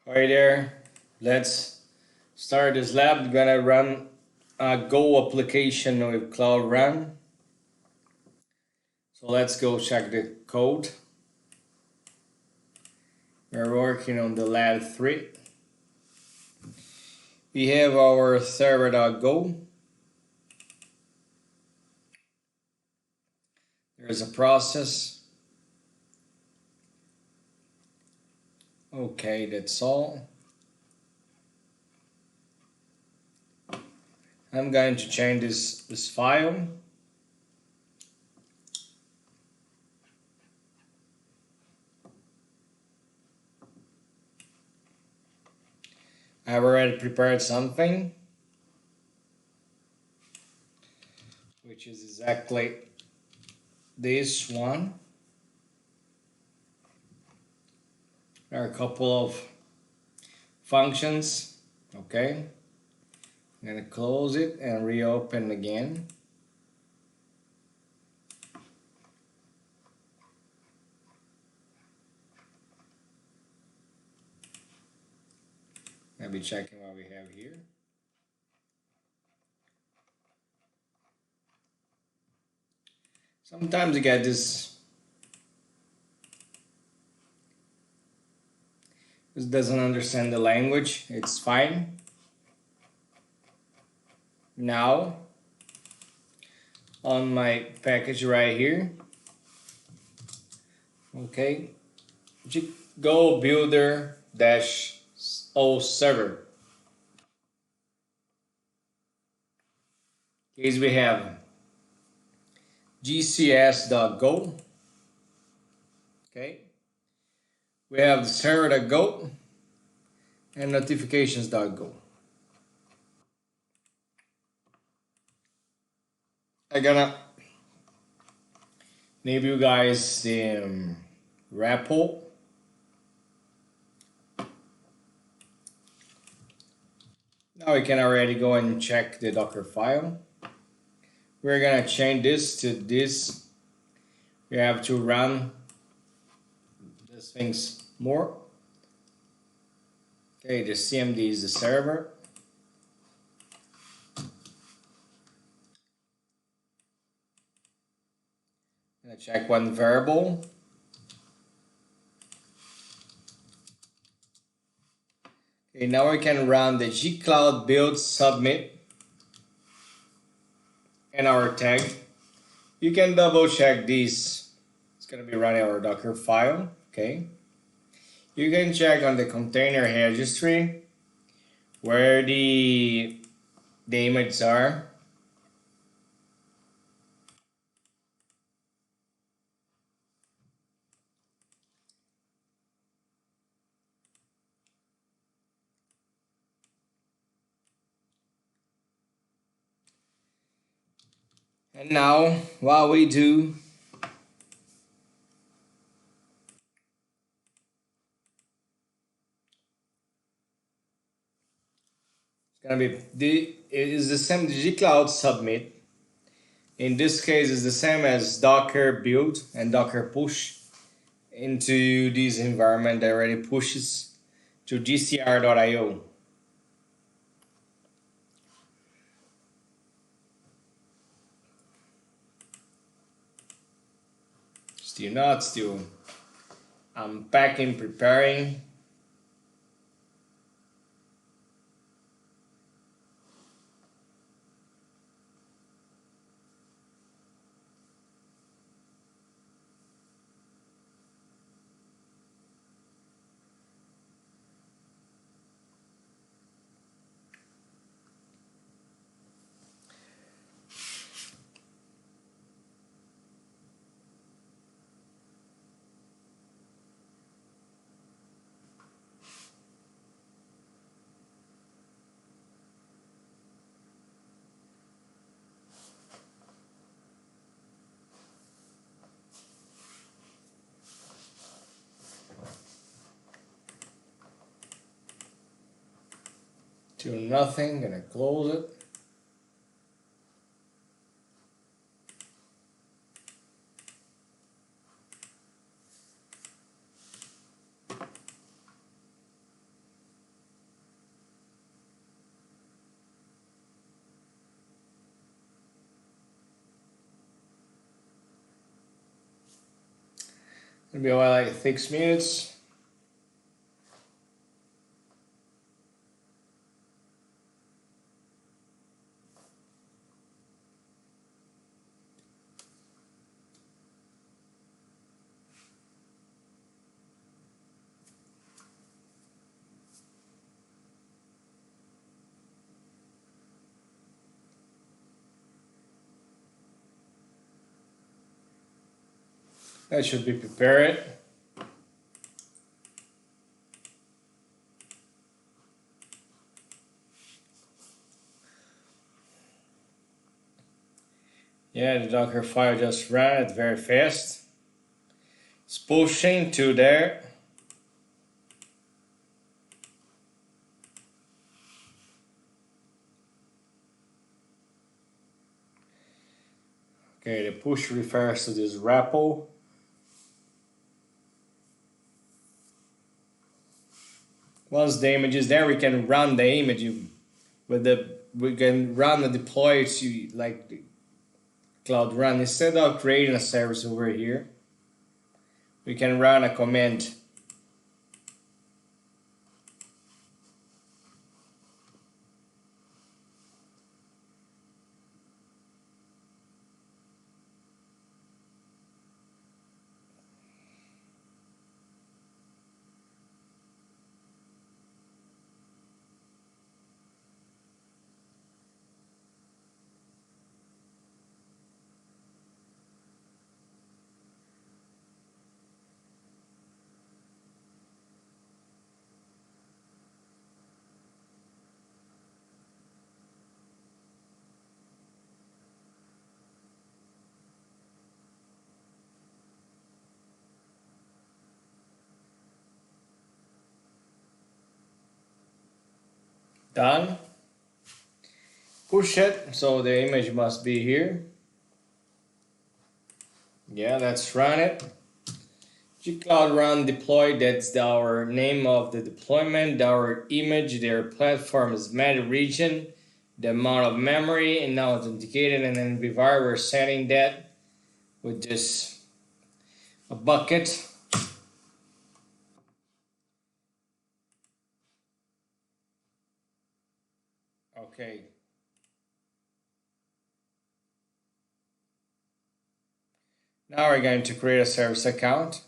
Hi there, let's start this lab. I'm gonna run a Go application with Cloud Run. So let's go check the code. We're working on the lab 3. We have our server.go. There's a process. Okay, that's all. I'm going to change this file. I've already prepared something, which is exactly this one. There are a couple of functions. Okay, I'm gonna close it and reopen again. I'll be checking what we have here. Sometimes you get this doesn't understand the language. It's fine. Now on my package right here, okay, Go builder dash o server. Case we have gcs.go. Okay, we have the server.go and notifications.go. I'm gonna name you guys the REPL. Now we can already go and check the Docker file. We're gonna change this to this. We have to run these things more. Okay, the CMD is the server. I'm gonna check one variable. Okay, now we can run the gcloud build submit and our tag. You can double check these. It's gonna be running our Docker file. Okay. You can check on the container registry where the images are. And now what we do, it's gonna be the same gcloud submit. In this case, it's the same as Docker build and Docker push into this environment that already pushes to gcr.io. Still not, still unpacking, preparing. To nothing, gonna close it. It'll be about like 6 minutes. That should be prepared. Yeah, the Docker file just ran it very fast. It's pushing to there. Okay, the push refers to this REPL. Once the image is there, we can run the image we can run the deploy to like the Cloud Run. Instead of creating a service over here, we can run a command. Done. Push it, so the image must be here. Yeah, let's run it. gcloud run deploy, that's our name of the deployment, our image, their platform is Med region, the amount of memory, and now authenticated, and then Vivara we're setting that with just a bucket. Okay. Now we're going to create a service account.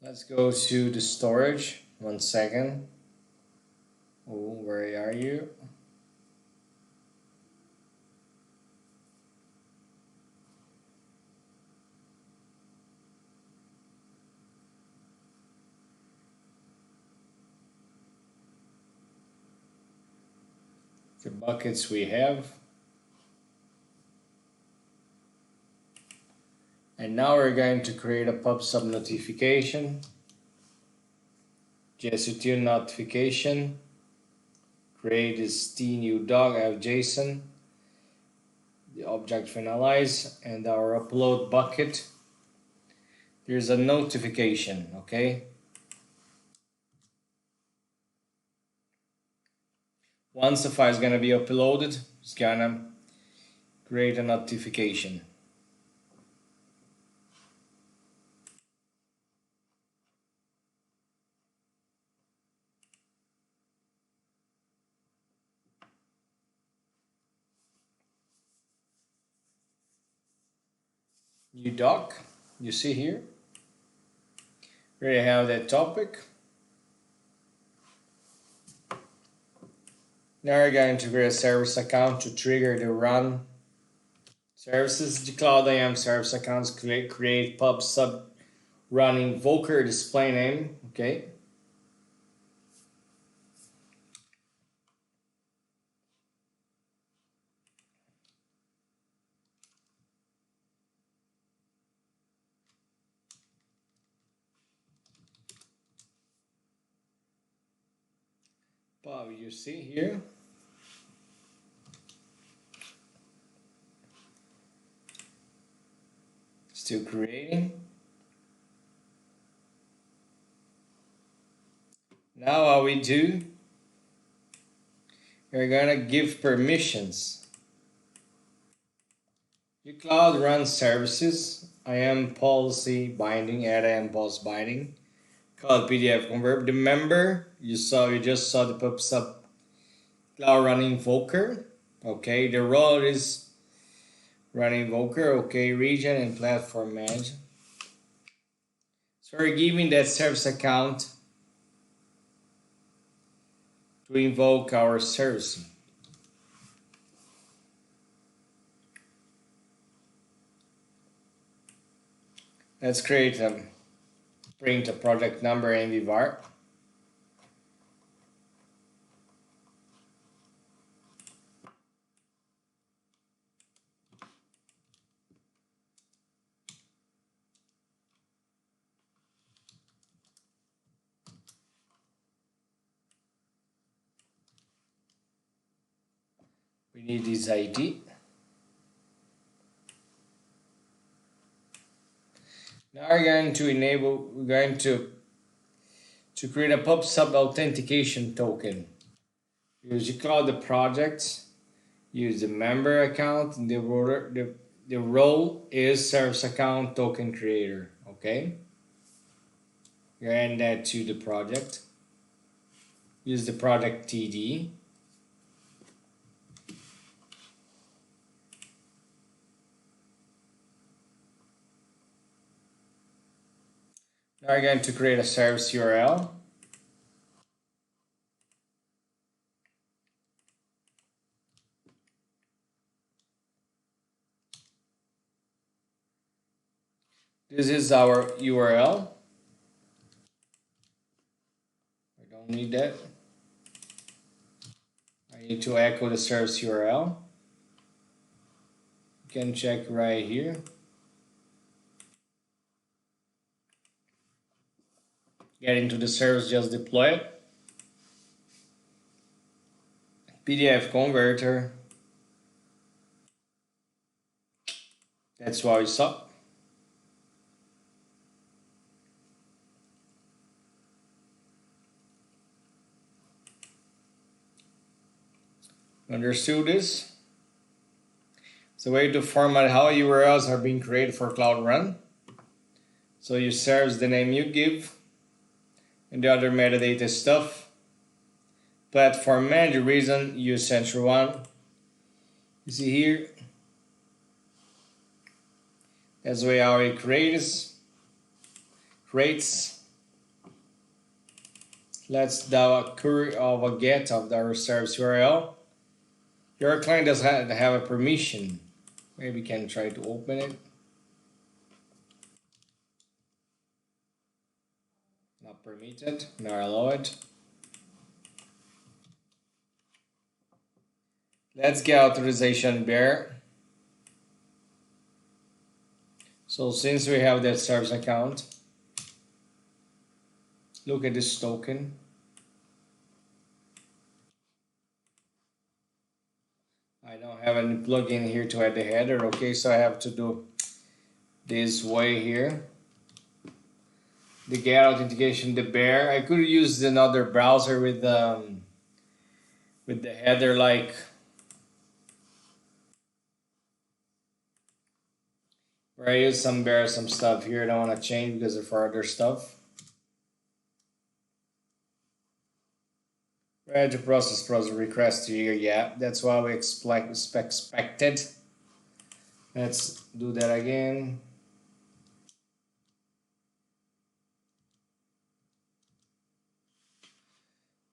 Let's go to the storage. 1 second. Oh, where are you? The buckets we have. And now we're going to create a PubSub notification. JSON notification. Create this new dog out of JSON. The object finalize and our upload bucket. There's a notification, okay? Once the file is gonna be uploaded, it's gonna create a notification. New doc, you see here. We already have that topic. Now we're going to create a service account to trigger the run services. The Cloud IAM service accounts create PubSub run invoker display name, okay? Pub, you see here. Still creating. Now what we do, we're gonna give permissions. uCloud runs services. IAM policy binding, add IAM policy binding. Called PDF convert. Remember, you just saw the PubSub Cloud running Invoker. Okay, the role is running Invoker. Okay, region and platform manage. So we're giving that service account to invoke our service. Let's print a project number in Vvar. We need this ID. Now we're going to create a PubSub authentication token. Use uCloud the project, use the member account, and the role is service account token creator. Okay, you add that to the project. Use the project TD. Now we're going to create a service URL. This is our URL. I don't need that. I need to echo the service URL. You can check right here. Get into the service, just deploy it. PDF converter. That's what we saw. Understood this? It's a way to format how URLs are being created for Cloud Run. So you serve the name you give and the other metadata stuff. Platform manager reason, use SentryOne. You see here, that's the way how it creates. Let's do a query of a get of our service URL. Your client does have a permission. Maybe you can try to open it. Not permitted, not allowed. Let's get authorization there. So since we have that service account, look at this token. I don't have any plugin here to add the header. Okay, so I have to do this way here. The get authentication, the bear. I could use another browser with the header like where I use some stuff here. I don't want to change because of further stuff. Ready to process request here. Yeah, that's what we expected. Let's do that again.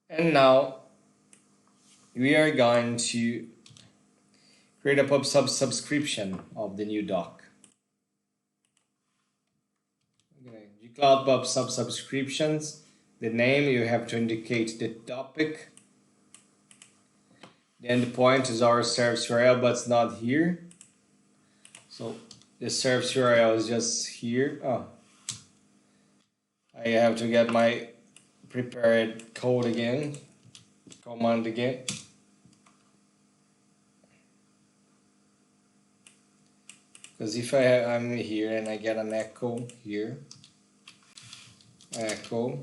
And now we are going to create a PubSub subscription of the new doc. Okay, uCloud PubSub subscriptions. The name, you have to indicate the topic. The endpoint is our service URL, but it's not here. So the service URL is just here. Oh, I have to get my prepared code again, command again. Because if I'm here and I get an echo here, echo,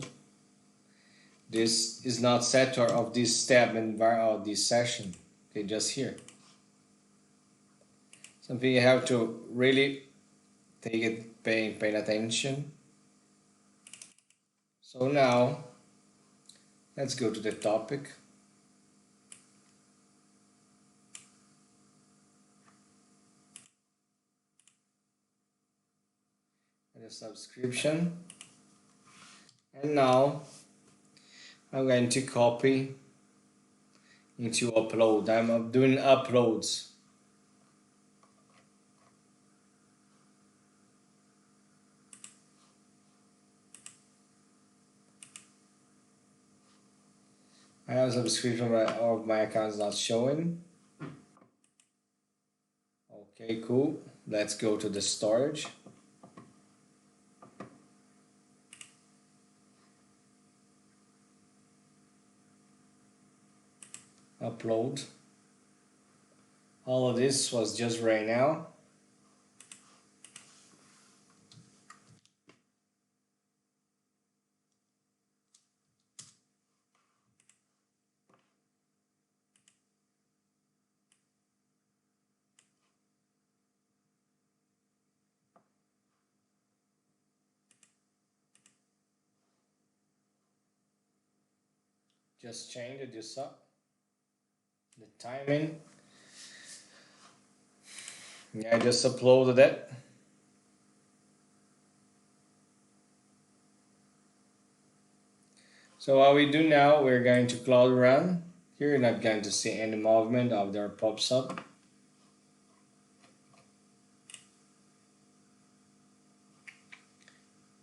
this is not setter of this step in this session. Okay, just here. Something you have to really take it, paying attention. So now, let's go to the topic. And the subscription. And now, I'm going to copy into upload. I'm doing uploads. I have a subscription of my account is not showing. Okay, cool. Let's go to the storage. Upload. All of this was just right now. Just change it, just up the timing. Yeah, I just uploaded it. So what we do now, we're going to Cloud Run. Here you're not going to see any movement of their pops up.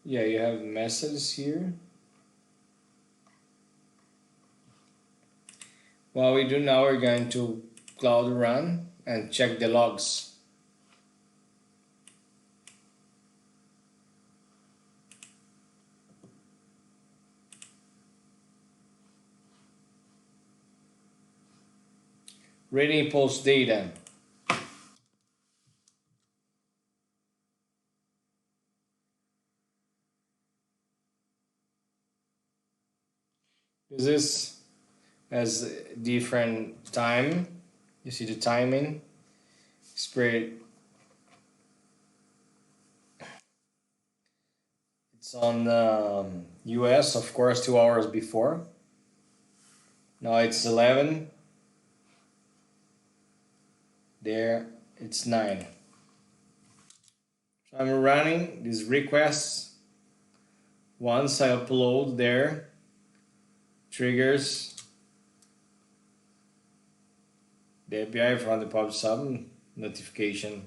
Yeah, you have messages here. What we do now, we're going to Cloud Run and check the logs. Reading post data. This is as different time. You see the timing. Spread. It's on US, of course, 2 hours before. Now it's 11. There, it's 9. So I'm running these requests. Once I upload there, triggers the API from the PubSub notification.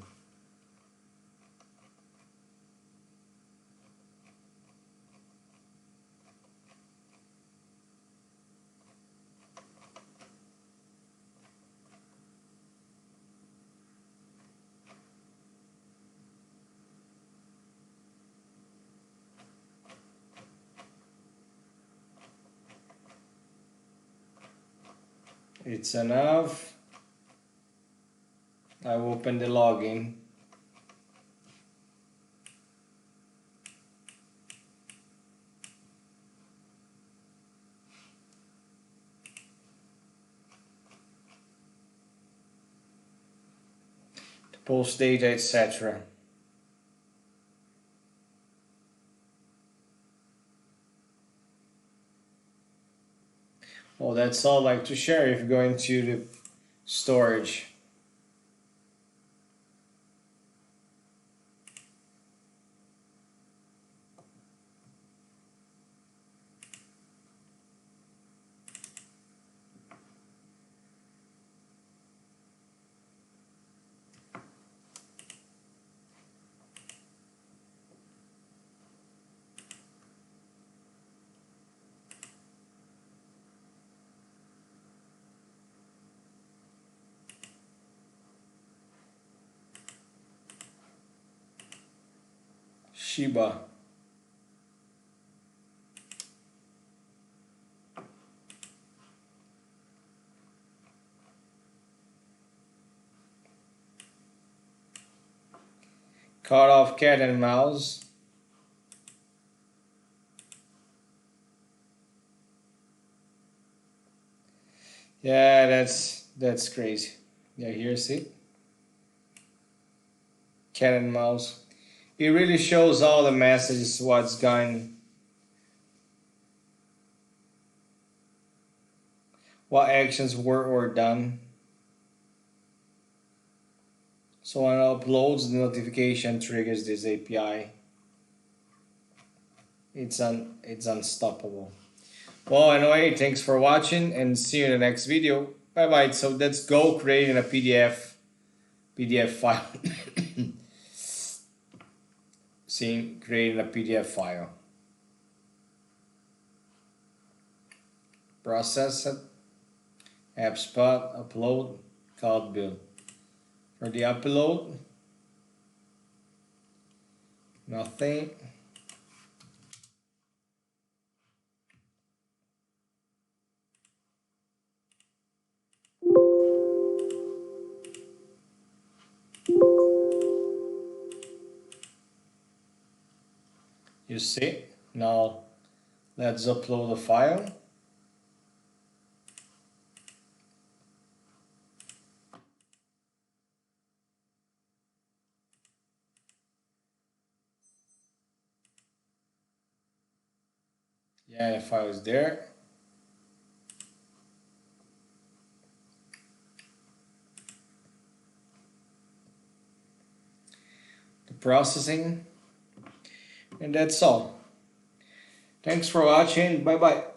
It's enough. I open the login. Post data, etc. Well, that's all I'd like to share. If you go into the storage, Shiba. Cut off cat and mouse. Yeah, that's crazy. Yeah, here, see? Cat and mouse. It really shows all the messages, what's going, what actions were done. So when it uploads, the notification triggers this API. It's unstoppable. Well, anyway, thanks for watching and see you in the next video. Bye bye. So let's go creating a PDF file. See, creating a PDF file. Process it. AppSpot, upload, cloud build. For the upload, nothing. You see? Now let's upload the file. Yeah, the file is there. The processing, and that's all. Thanks for watching. Bye bye.